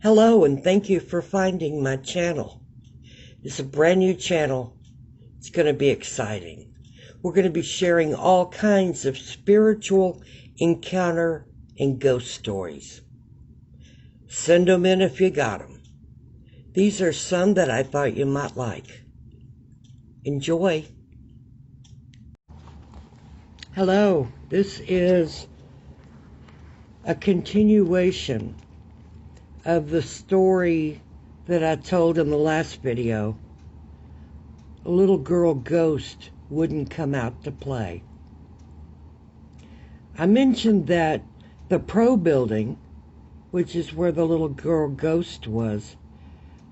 Hello, and thank you for finding my channel. It's a brand new channel. It's going to be exciting. We're going to be sharing all kinds of spiritual encounter and ghost stories. Send them in if you got them. These are some that I thought you might like. Enjoy. Hello, this is a continuation of the story that I told in the last video. A little girl ghost wouldn't come out to play. I mentioned that the Pro building, which is where the little girl ghost was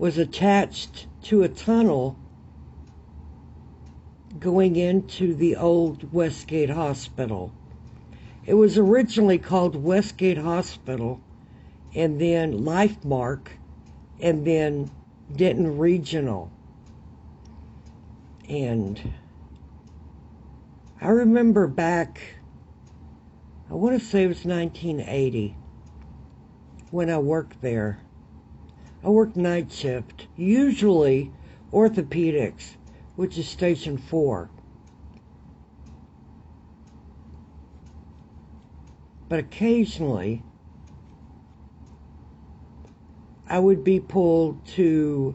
attached to a tunnel going into the old Westgate Hospital. It was originally called Westgate Hospital, and then Lifemark, and then Denton Regional. And I remember back, I want to say it was 1980, when I worked there. I worked night shift, usually orthopedics, which is Station 4. But occasionally, I would be pulled to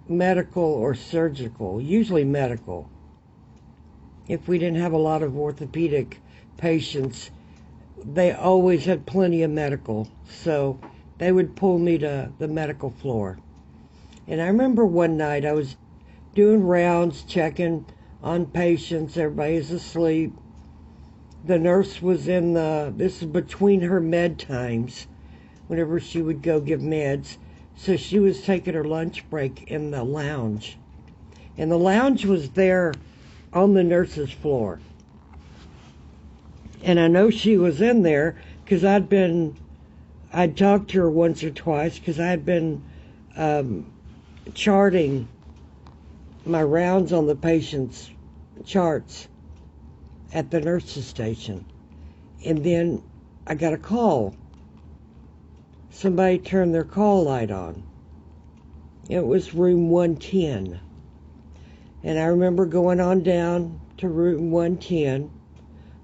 medical or surgical, usually medical. If we didn't have a lot of orthopedic patients, they always had plenty of medical, so they would pull me to the medical floor. And I remember one night I was doing rounds, checking on patients, everybody's asleep. The nurse was this is between her med times, whenever she would go give meds. So she was taking her lunch break in the lounge. And the lounge was there on the nurse's floor. And I know she was in there because I'd talked to her once or twice because I'd been charting my rounds on the patient's charts at the nurse's station. And then I got a call. Somebody turned their call light on. It was room 110. And I remember going on down to room 110,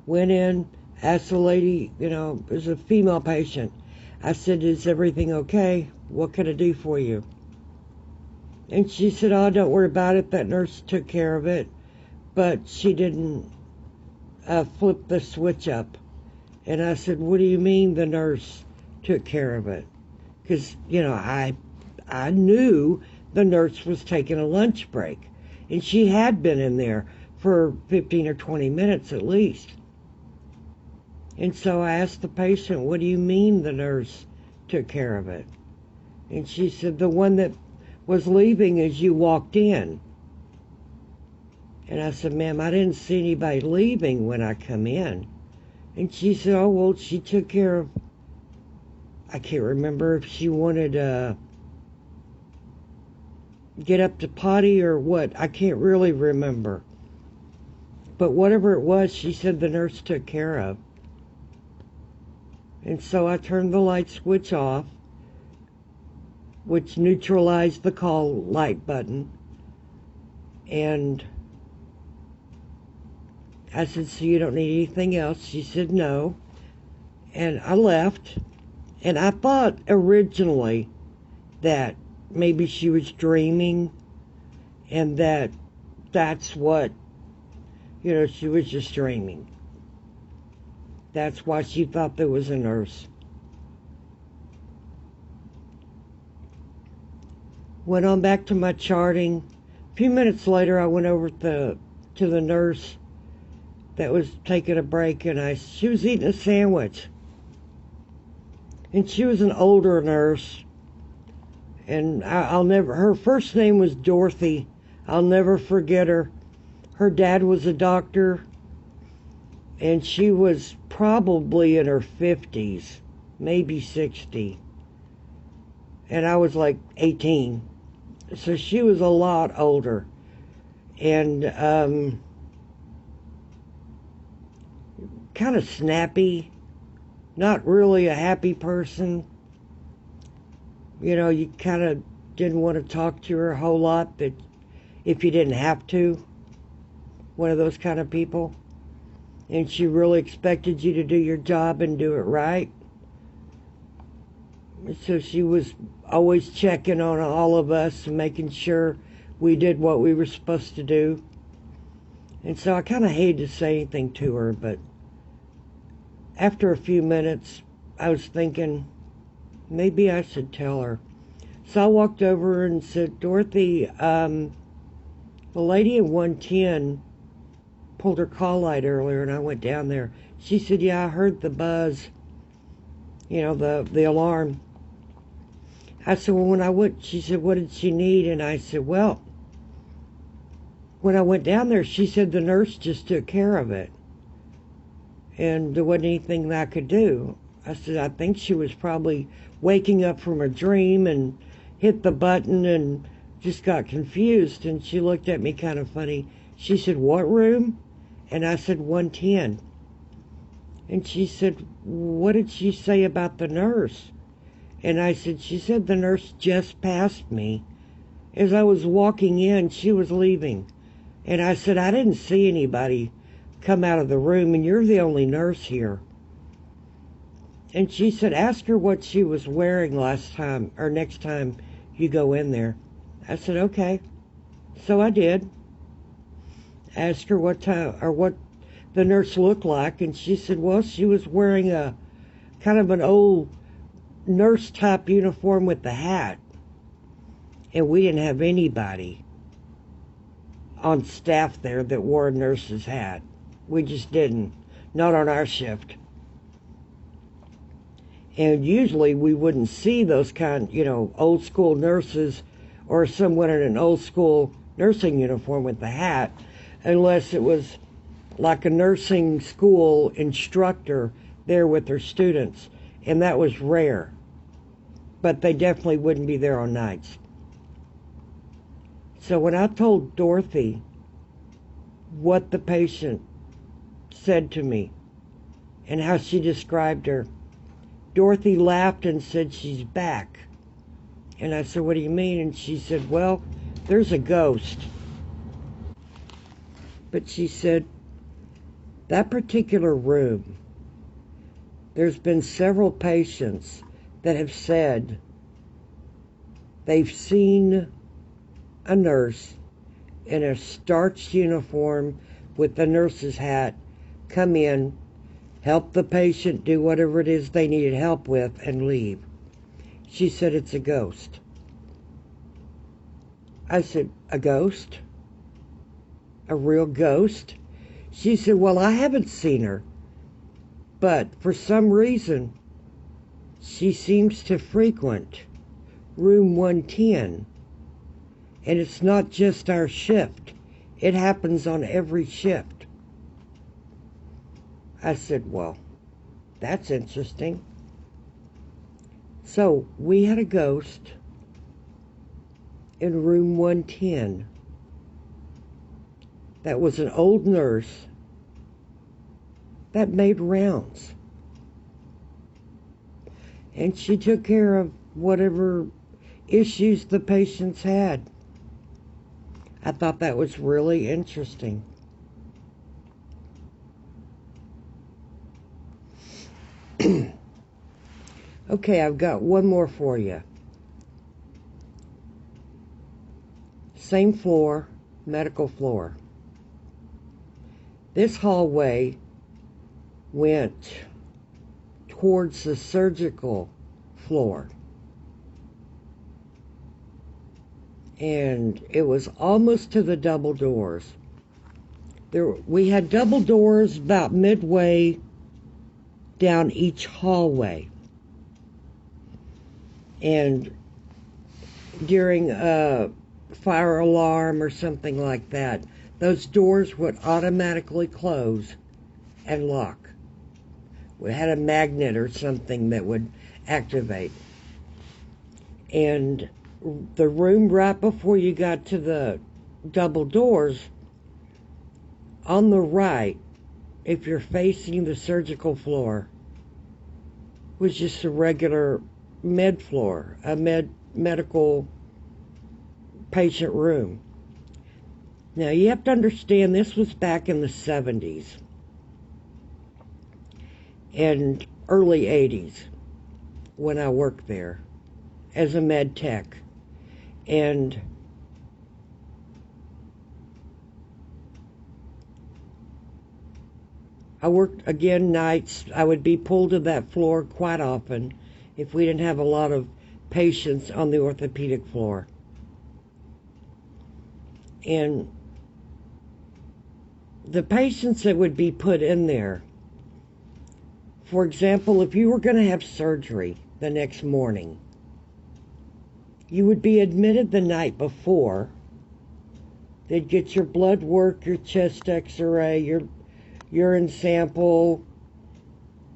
went in, asked the lady, it was a female patient. I said, "Is everything okay? What can I do for you?" And she said, "Oh, don't worry about it. That nurse took care of it." But she didn't flip the switch up. And I said, "What do you mean the nurse took care of it?" Because, I knew the nurse was taking a lunch break. And she had been in there for 15 or 20 minutes at least. And so I asked the patient, "What do you mean the nurse took care of it?" And she said, "The one that was leaving as you walked in." And I said, "Ma'am, I didn't see anybody leaving when I come in." And she said, "Oh, well, she took care of," I can't remember if she wanted to get up to potty or what. I can't really remember. But whatever it was, she said the nurse took care of. And so I turned the light switch off, which neutralized the call light button. And I said, "So you don't need anything else?" She said, "No." And I left. And I thought originally that maybe she was dreaming and that's what, she was just dreaming. That's why she thought there was a nurse. Went on back to my charting. A few minutes later, I went over to the nurse that was taking a break, and she was eating a sandwich. And she was an older nurse, and her first name was Dorothy. I'll never forget her. Her dad was a doctor, and she was probably in her 50s, maybe 60. And I was like 18. So she was a lot older. And kind of snappy, not really a happy person. You know, you kind of didn't want to talk to her a whole lot, but if you didn't have to, one of those kind of people. And she really expected you to do your job and do it right. So she was always checking on all of us and making sure we did what we were supposed to do. And so I kind of hated to say anything to her, but after a few minutes, I was thinking, maybe I should tell her. So I walked over and said, Dorothy, the lady at 110 pulled her call light earlier, and I went down there. She said, yeah, I heard the buzz, you know, the alarm. I said, well, when I went, she said, what did she need? And I said, well, when I went down there, she said the nurse just took care of it. And there wasn't anything that I could do. I said, I think she was probably waking up from a dream and hit the button and just got confused. And she looked at me kind of funny. She said, what room? And I said, 110. And she said, what did she say about the nurse? And I said, she said the nurse just passed me. As I was walking in, she was leaving. And I said, I didn't see anybody come out of the room, and you're the only nurse here. And she said, ask her what she was wearing last time, or next time you go in there. I said, okay. So I did. Asked her what time, or what the nurse looked like, and she said, well, she was wearing a kind of an old nurse type uniform with the hat. And we didn't have anybody on staff there that wore a nurse's hat. We just didn't. Not on our shift. And usually we wouldn't see those kind, you know, old school nurses or someone in an old school nursing uniform with the hat, unless it was like a nursing school instructor there with their students. And that was rare. But they definitely wouldn't be there on nights. So when I told Dorothy what the patient said to me and how she described her, Dorothy laughed and said, she's back. And I said, what do you mean? And she said, well, there's a ghost. But she said, that particular room, there's been several patients that have said they've seen a nurse in a starched uniform with the nurse's hat come in, help the patient do whatever it is they needed help with, and leave. She said it's a ghost. I said, a ghost? A real ghost? She said, well, I haven't seen her, but for some reason she seems to frequent room 110. And it's not just our shift. It happens on every shift. I said, well, that's interesting. So we had a ghost in room 110 that was an old nurse that made rounds. And she took care of whatever issues the patients had. I thought that was really interesting. Okay, I've got one more for you. Same floor, medical floor. This hallway went towards the surgical floor. And it was almost to the double doors. We had double doors about midway down each hallway. And during a fire alarm or something like that, those doors would automatically close and lock. We had a magnet or something that would activate. And the room right before you got to the double doors, on the right, if you're facing the surgical floor, was just a regular med floor, a medical patient room. Now, you have to understand, this was back in the 70s and early 80s when I worked there as a med tech. And I worked, again, nights. I would be pulled to that floor quite often if we didn't have a lot of patients on the orthopedic floor. And the patients that would be put in there, for example, if you were going to have surgery the next morning, you would be admitted the night before. They'd get your blood work, your chest x-ray, your urine sample,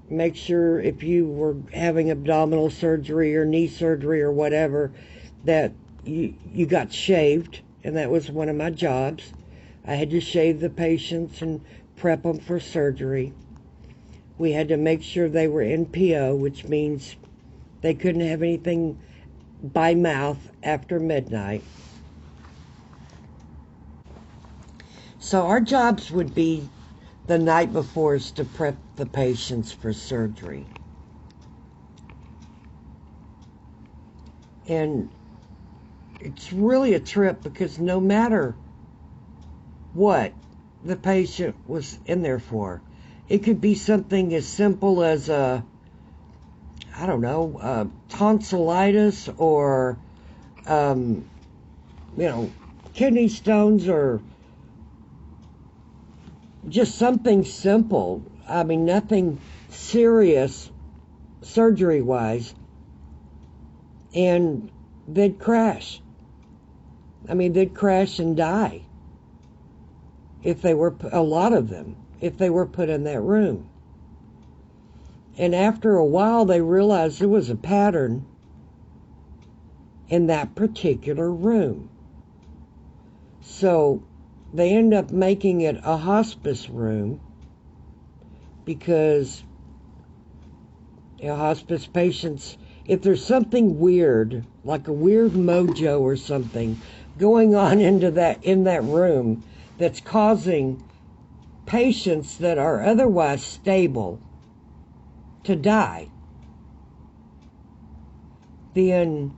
make sure if you were having abdominal surgery or knee surgery or whatever, that you got shaved, and that was one of my jobs. I had to shave the patients and prep them for surgery. We had to make sure they were NPO, which means they couldn't have anything by mouth after midnight. So our jobs would be the night before is to prep the patients for surgery. And it's really a trip because no matter what the patient was in there for, it could be something as simple as tonsillitis or, kidney stones, or just something simple. I mean, nothing serious surgery-wise. And they'd crash. I mean, they'd crash and die if they were, a lot of them, if they were put in that room. And after a while, they realized there was a pattern in that particular room. So they end up making it a hospice room because hospice patients, if there's something weird, like a weird mojo or something going on in that room that's causing patients that are otherwise stable to die, then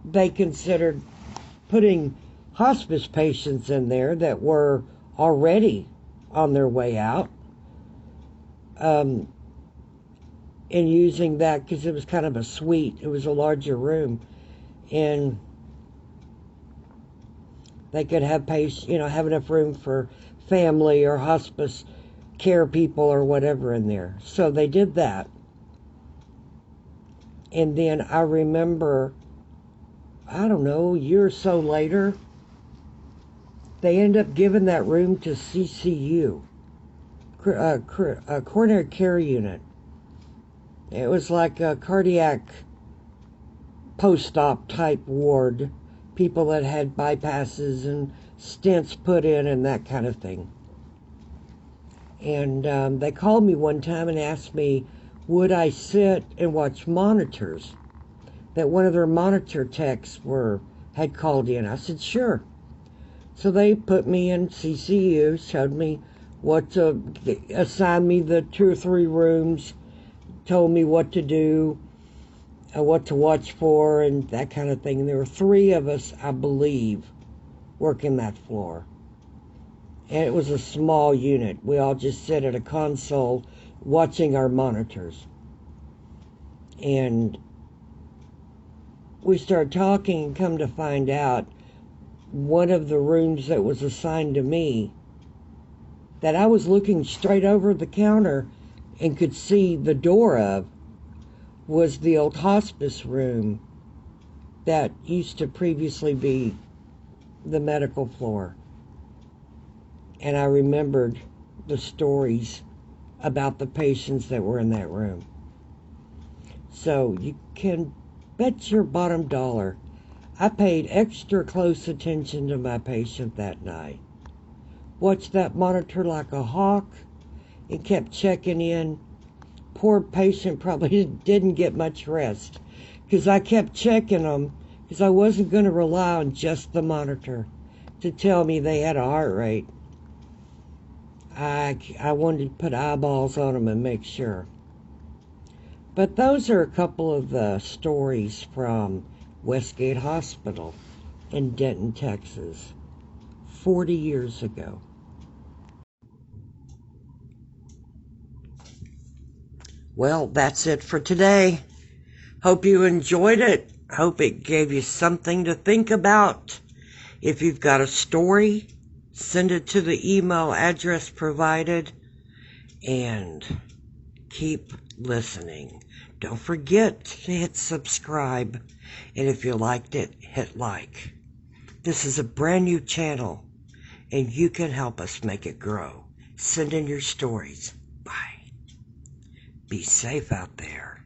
they considered putting hospice patients in there that were already on their way out, and using that because it was kind of a suite. It was a larger room, and they could have have enough room for family or hospice care people or whatever in there. So they did that. And then I remember, I don't know, a year or so later, they ended up giving that room to CCU, a coronary care unit. It was like a cardiac post-op type ward, people that had bypasses and stents put in and that kind of thing. And they called me one time and asked me, would I sit and watch monitors? That one of their monitor techs had called in. I said, sure. So they put me in CCU, showed me assigned me the 2 or 3 rooms, told me what to do, what to watch for, and that kind of thing. And there were 3 of us, I believe, working that floor. And it was a small unit. We all just sit at a console watching our monitors. And we started talking and come to find out one of the rooms that was assigned to me, that I was looking straight over the counter and could see the door of, was the old hospice room that used to previously be the medical floor. And I remembered the stories about the patients that were in that room. So you can bet your bottom dollar I paid extra close attention to my patient that night. Watched that monitor like a hawk and kept checking in poor patient probably didn't get much rest, because I kept checking them, because I wasn't going to rely on just the monitor to tell me they had a heart rate. I wanted to put eyeballs on them and make sure. But those are a couple of the stories from Westgate Hospital in Denton, Texas, 40 years ago. Well, that's it for today. Hope you enjoyed it. Hope it gave you something to think about. If you've got a story, send it to the email address provided, and keep listening. Don't forget to hit subscribe, and if you liked it, hit like. This is a brand new channel, and you can help us make it grow. Send in your stories. Bye. Be safe out there.